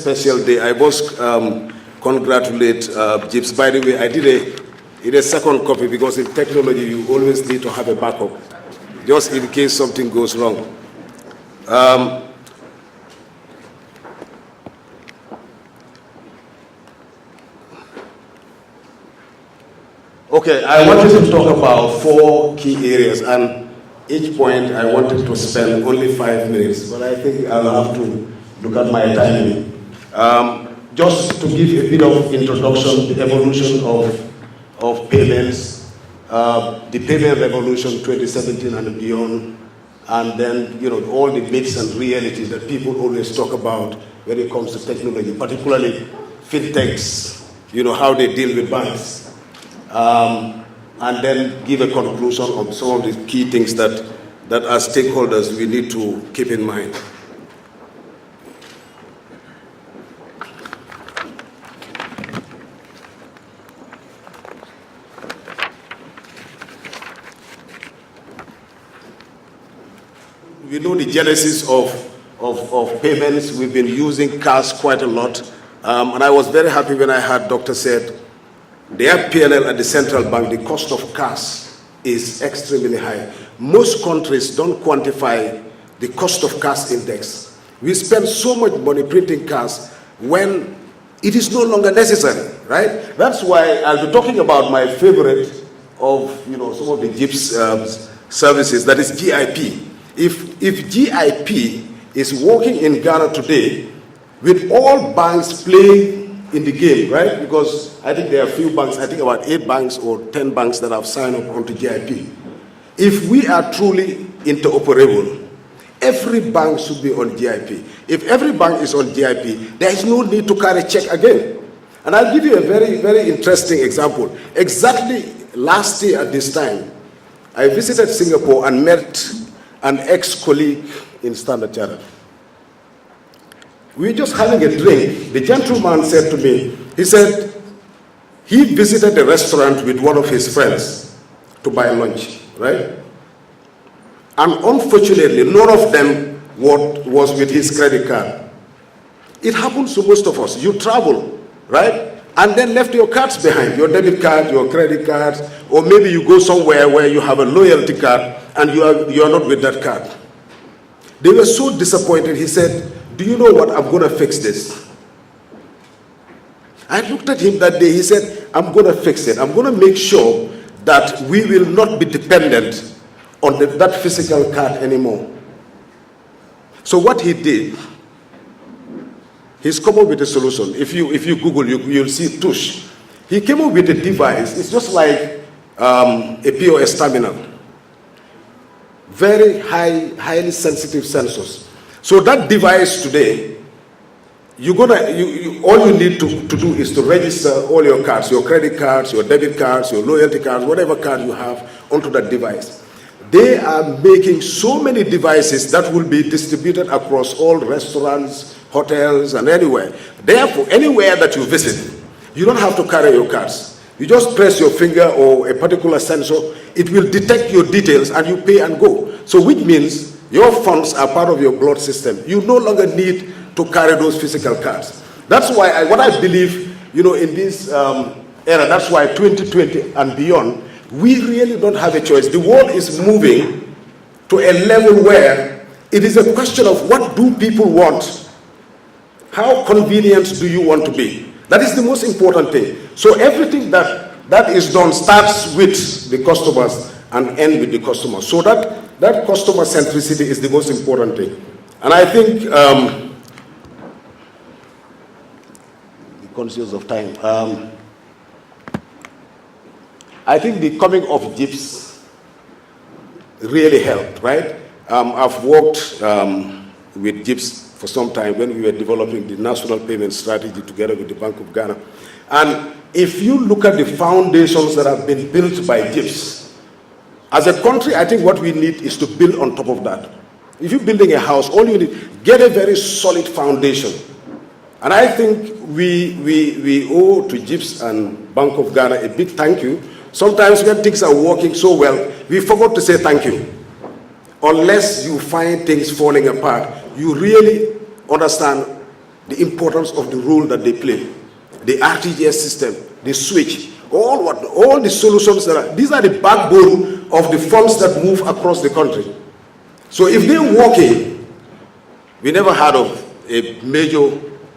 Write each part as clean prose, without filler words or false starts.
special day. I must congratulate GhIPSS. By the way, I did a second copy because in technology you always need to have a backup, just in case something goes wrong. Okay, I wanted to talk about 4 key areas, and each point I wanted to spend only 5 minutes, but I think I'll have to look at my timing. Just to give a bit of introduction, the evolution of payments, the payment revolution 2017 and beyond, and then all the myths and realities that people always talk about when it comes to technology, particularly FinTechs, how they deal with banks. And then give a conclusion on some of the key things that as stakeholders we need to keep in mind. We know the genesis of payments. We've been using cards quite a lot. And I was very happy when I heard Dr. said, their P&L at the central bank, the cost of cash is extremely high. Most countries don't quantify the cost of cash index. We spend so much money printing cash when it is no longer necessary, right? That's why I'll be talking about my favorite of some of the GhIPSS services, that is GIP. If GIP is working in Ghana today, with all banks playing in the game, right? Because I think there are a few banks, I think about 8 banks or 10 banks that have signed up onto GIP. If we are truly interoperable, every bank should be on GIP. If every bank is on GIP, there is no need to carry a check again. And I'll give you a very, very interesting example. Exactly last year at this time, I visited Singapore and met an ex-colleague in Standard Chartered. We were just having a drink. The gentleman said to me, he said, he visited a restaurant with one of his friends to buy lunch, right? And unfortunately, none of them was with his credit card. It happens to most of us. You travel, right? And then left your cards behind, your debit card, your credit card, or maybe you go somewhere where you have a loyalty card and you are not with that card. They were so disappointed. He said, do you know what, I'm going to fix this. I looked at him that day, he said, I'm going to fix it. I'm going to make sure that we will not be dependent on that physical card anymore. So what he did, he's come up with a solution. If you Google, you'll see Tush. He came up with a device. It's just like a POS terminal. Very highly sensitive sensors. So that device today, all you need to do is to register all your cards, your credit cards, your debit cards, your loyalty cards, whatever card you have onto that device. They are making so many devices that will be distributed across all restaurants, hotels, and anywhere. Therefore, anywhere that you visit, you don't have to carry your cards. You just press your finger or a particular sensor, it will detect your details and you pay and go. So which means your funds are part of your blood system. You no longer need to carry those physical cards. That's why what I believe, in this era, that's why 2020 and beyond, we really don't have a choice. The world is moving to a level where it is a question of what do people want? How convenient do you want to be? That is the most important thing. So everything that is done starts with the customers and ends with the customer. So that customer centricity is the most important thing. And I think, conscious of time, I think the coming of GhIPSS really helped, right? I've worked with GhIPSS for some time when we were developing the national payment strategy together with the Bank of Ghana. And if you look at the foundations that have been built by GhIPSS, as a country, I think what we need is to build on top of that. If you're building a house, all you need, get a very solid foundation. And I think we owe to GhIPSS and Bank of Ghana a big thank you. Sometimes when things are working so well, we forgot to say thank you. Unless you find things falling apart, you really understand the importance of the role that they play. The RTGS system, the switch, all the solutions these are the backbone of the funds that move across the country. So if they're working, we never heard of a major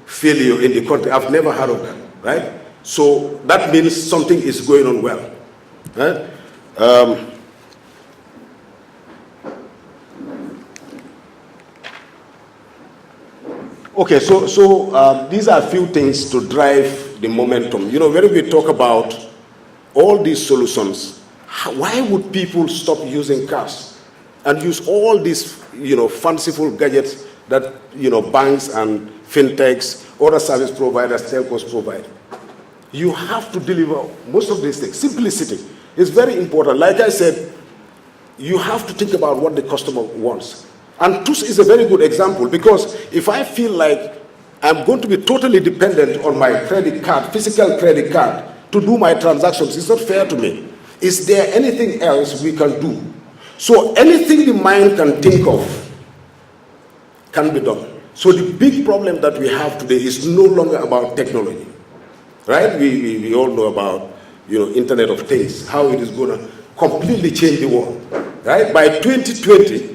failure in the country. I've never heard of that, right? So that means something is going on well, right? Okay, so these are a few things to drive the momentum. You know, when we talk about all these solutions, why would people stop using cash and use all these, you know, fanciful gadgets that, you know, banks and FinTechs, other service providers, telcos provide? You have to deliver most of these things. Simplicity is very important. Like I said, you have to think about what the customer wants. And TUS is a very good example, because if I feel like I'm going to be totally dependent on my credit card, physical credit card, to do my transactions, it's not fair to me. Is there anything else we can do? So anything the mind can think of can be done. So the big problem that we have today is no longer about technology, right? We all know about, you know, Internet of Things, how it is going to completely change the world, right? By 2020,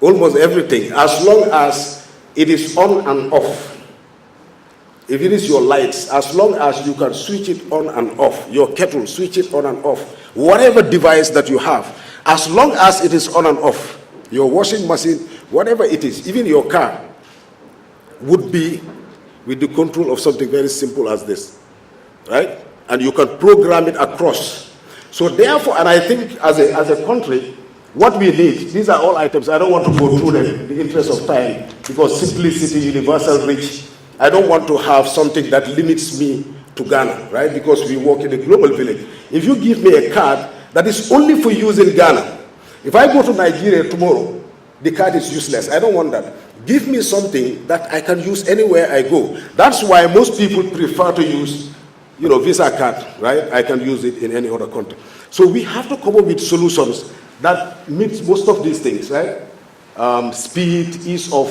almost everything, as long as it is on and off, if it is your lights, as long as you can switch it on and off, your kettle, switch it on and off, whatever device that you have, as long as it is on and off, your washing machine, whatever it is, even your car, would be with the control of something very simple as this, right? And you can program it across. So therefore, and I think as a country, what we need, these are all items, I don't want to go through them in the interest of time, because simplicity, universal reach, I don't want to have something that limits me to Ghana, right? Because we work in a global village. If you give me a card that is only for use in Ghana, if I go to Nigeria tomorrow, the card is useless. I don't want that. Give me something that I can use anywhere I go. That's why most people prefer to use, you know, Visa card, right? I can use it in any other country. So we have to come up with solutions that meets most of these things, right? Speed, ease of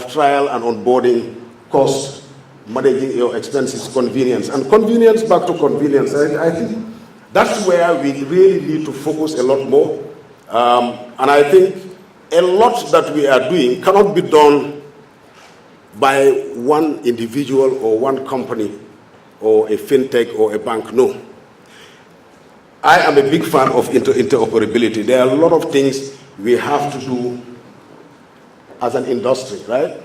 trial and onboarding, cost, managing your expenses, convenience. And convenience, back to convenience, I think that's where we really need to focus a lot more. And I think a lot that we are doing cannot be done by one individual or one company or a FinTech or a bank, no. I am a big fan of interoperability. There are a lot of things we have to do as an industry, right?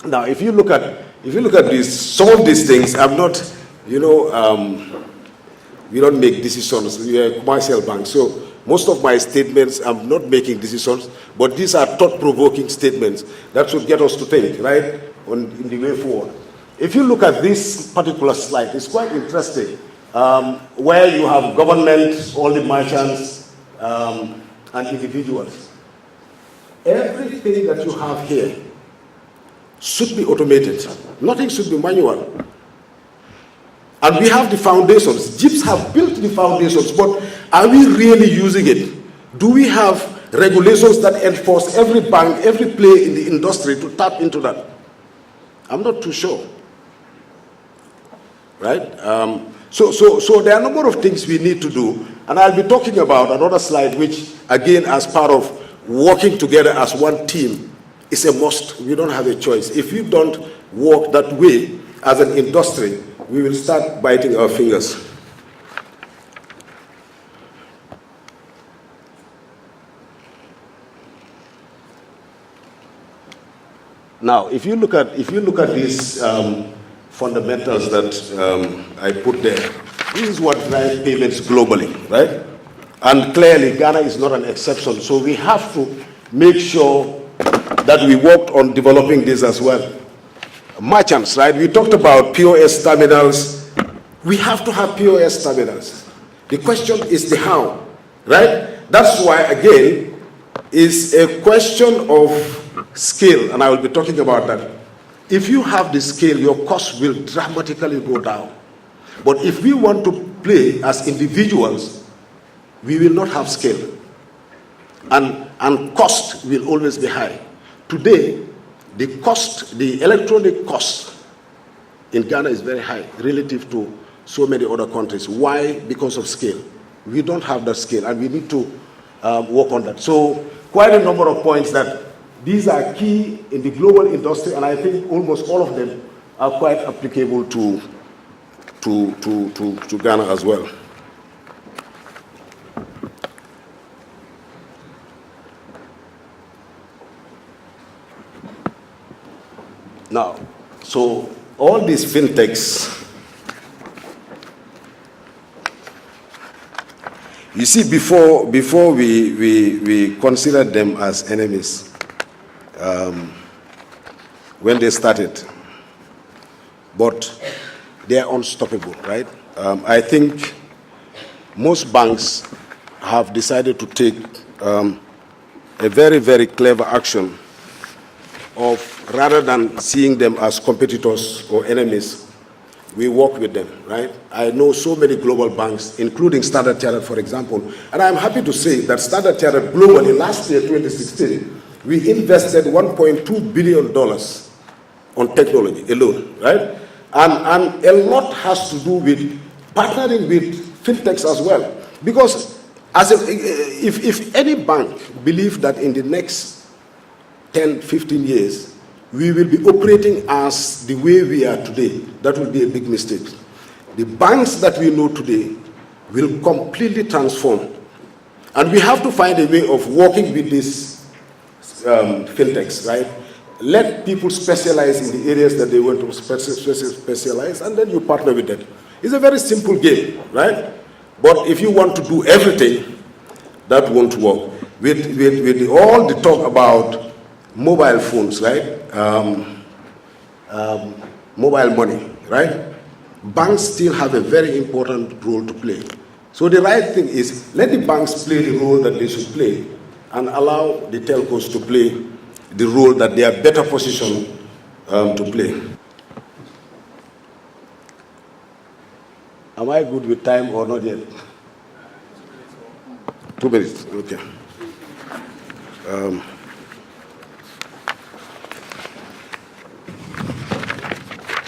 Now, if you look at these, some of these things, I'm not, you know, we don't make decisions. We are a commercial bank, so most of my statements, I'm not making decisions, but these are thought-provoking statements that should get us to think, right, in the way forward. If you look at this particular slide, it's quite interesting. Where you have government, all the merchants, and individuals. Everything that you have here should be automated. Nothing should be manual. And we have the foundations. GhIPSS have built the foundations, but are we really using it? Do we have regulations that enforce every bank, every player in the industry to tap into that? I'm not too sure. Right? So there are a number of things we need to do, and I'll be talking about another slide which, again, as part of working together as one team, is a must. We don't have a choice. If we don't work that way as an industry, we will start biting our fingers. Now, if you look at these fundamentals that I put there, this is what drives payments globally, right? And clearly, Ghana is not an exception. So we have to make sure that we worked on developing this as well. Merchants, right? We talked about POS terminals. We have to have POS terminals. The question is the how, right? That's why, again, it's a question of scale, and I will be talking about that. If you have the scale, your cost will dramatically go down. But if we want to play as individuals, we will not have scale. And cost will always be high. Today, the cost, the electronic cost in Ghana is very high relative to so many other countries. Why? Because of scale. We don't have that scale, and we need to work on that. So quite a number of points that these are key in the global industry, and I think almost all of them are quite applicable to Ghana as well. Now, so all these FinTechs, you see, before we considered them as enemies when they started, but they are unstoppable, right? I think most banks have decided to take a very, very clever action of, rather than seeing them as competitors or enemies, we work with them, right? I know so many global banks, including Standard Chartered, for example, and I'm happy to say that Standard Chartered globally, last year, 2016, we invested $1.2 billion on technology alone, right? And a lot has to do with partnering with FinTechs as well. Because if any bank believes that in the next 10, 15 years, we will be operating as the way we are today, that will be a big mistake. The banks that we know today will completely transform. And we have to find a way of working with these FinTechs, right? Let people specialize in the areas that they want to specialize, and then you partner with them. It's a very simple game, right? But if you want to do everything, that won't work. With all the talk about mobile phones, right? Mobile money, right? Banks still have a very important role to play. So the right thing is, let the banks play the role that they should play and allow the telcos to play the role that they are better positioned to play. Am I good with time or not yet? 2 minutes, okay.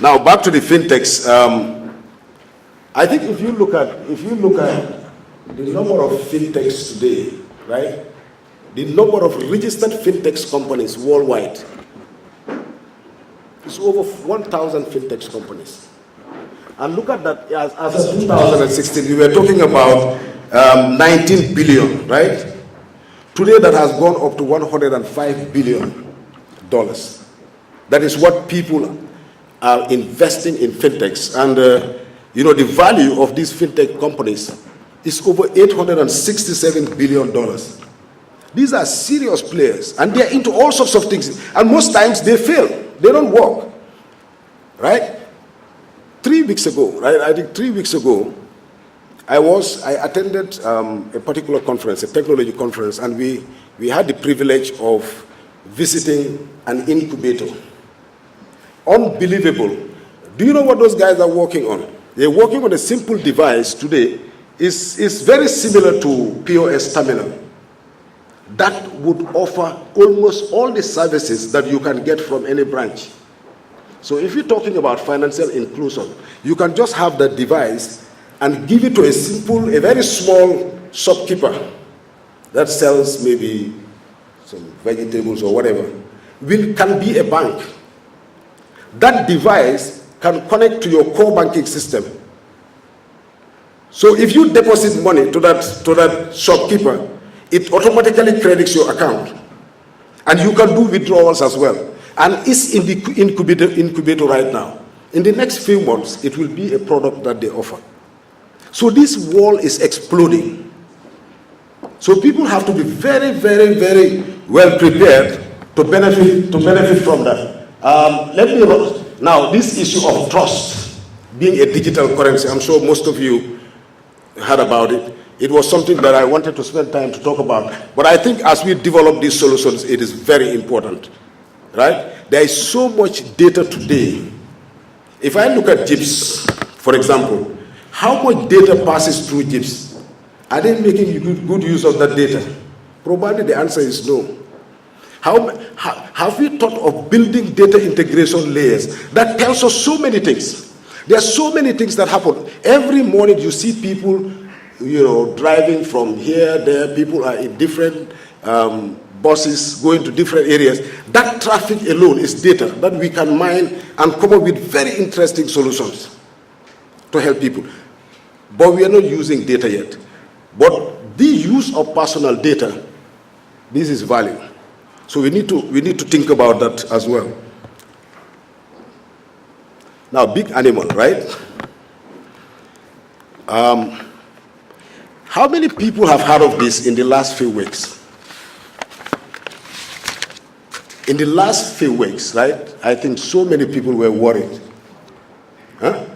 Now back to the FinTechs. I think if you look at the number of FinTechs today, right? The number of registered FinTechs companies worldwide is over 1,000 FinTechs companies. And look at that, as of 2016, we were talking about 19 billion, right? Today that has gone up to $105 billion. That is what people are investing in FinTechs. And the value of these FinTech companies is over $867 billion. These are serious players, and they're into all sorts of things. And most times they fail. They don't work, right? 3 weeks ago, right? I think 3 weeks ago, I attended a particular conference, a technology conference, and we had the privilege of visiting an incubator. Unbelievable. Do you know what those guys are working on? They're working on a simple device today. It's very similar to POS terminal. That would offer almost all the services that you can get from any branch. So if you're talking about financial inclusion, you can just have that device and give it to a very small shopkeeper that sells maybe some vegetables or whatever, can be a bank. That device can connect to your core banking system. So if you deposit money to that shopkeeper, it automatically credits your account. And you can do withdrawals as well. And it's in the incubator right now. In the next few months, it will be a product that they offer. So this wall is exploding. So people have to be very, very, very well prepared to benefit from that. Now, this issue of trust being a digital currency, I'm sure most of you heard about it. It was something that I wanted to spend time to talk about. But I think as we develop these solutions, it is very important, right? There is so much data today. If I look at GhIPSS, for example, how much data passes through GhIPSS? Are they making good use of that data? Probably the answer is no. Have we thought of building data integration layers that tells us so many things? There are so many things that happen. Every morning you see people, driving from here, there. People are in different buses going to different areas. That traffic alone is data that we can mine and come up with very interesting solutions to help people. But we are not using data yet. But the use of personal data, this is value. So we need to think about that as well. Now, big animal, right? How many people have heard of this in the last few weeks? In the last few weeks, right? I think so many people were worried. Huh?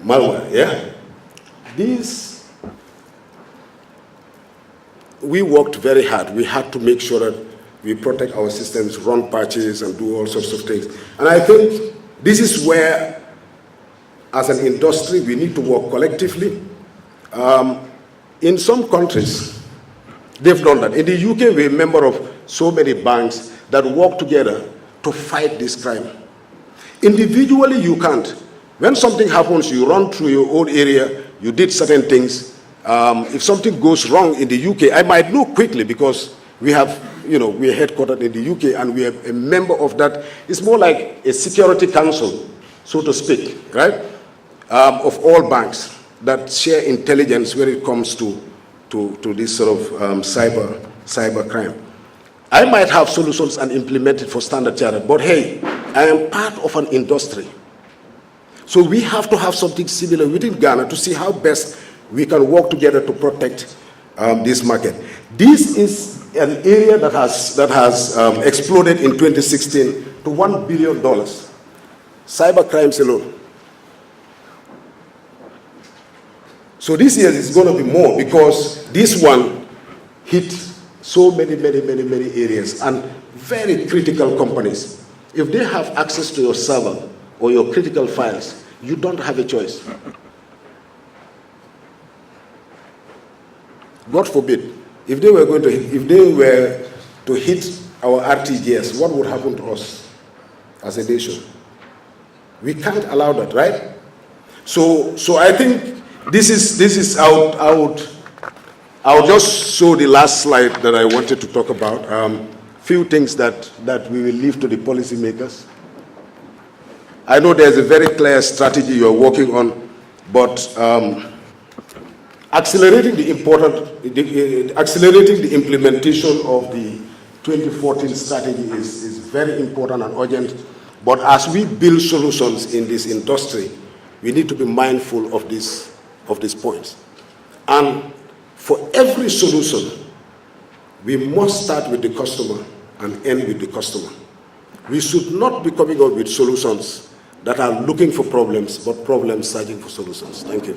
Malware, yeah? We worked very hard. We had to make sure that we protect our systems, run patches, and do all sorts of things. And I think this is where, as an industry, we need to work collectively. In some countries, they've done that. In the UK, we're a member of so many banks that work together to fight this crime. Individually, you can't. When something happens, you run through your own area, you did certain things. If something goes wrong in the UK, I might know quickly because we have, we're headquartered in the UK and we are a member of that. It's more like a security council, so to speak, right? Of all banks that share intelligence when it comes to this sort of cyber crime. I might have solutions and implement it for Standard Chartered, but hey, I am part of an industry. So we have to have something similar within Ghana to see how best we can work together to protect this market. This is an area that has exploded in 2016 to $1 billion. Cyber crimes alone. So this year is going to be more because this one hit so many areas and very critical companies. If they have access to your server or your critical files, you don't have a choice. God forbid, if they were to hit our RTGS, what would happen to us as a nation? We can't allow that, right? So I think this is I'll just show the last slide that I wanted to talk about. Few things that we will leave to the policymakers. I know there's a very clear strategy you're working on, but accelerating the implementation of the 2014 strategy is very important and urgent. But as we build solutions in this industry, we need to be mindful of these points. And for every solution, we must start with the customer and end with the customer. We should not be coming up with solutions that are looking for problems, but problems searching for solutions. Thank you.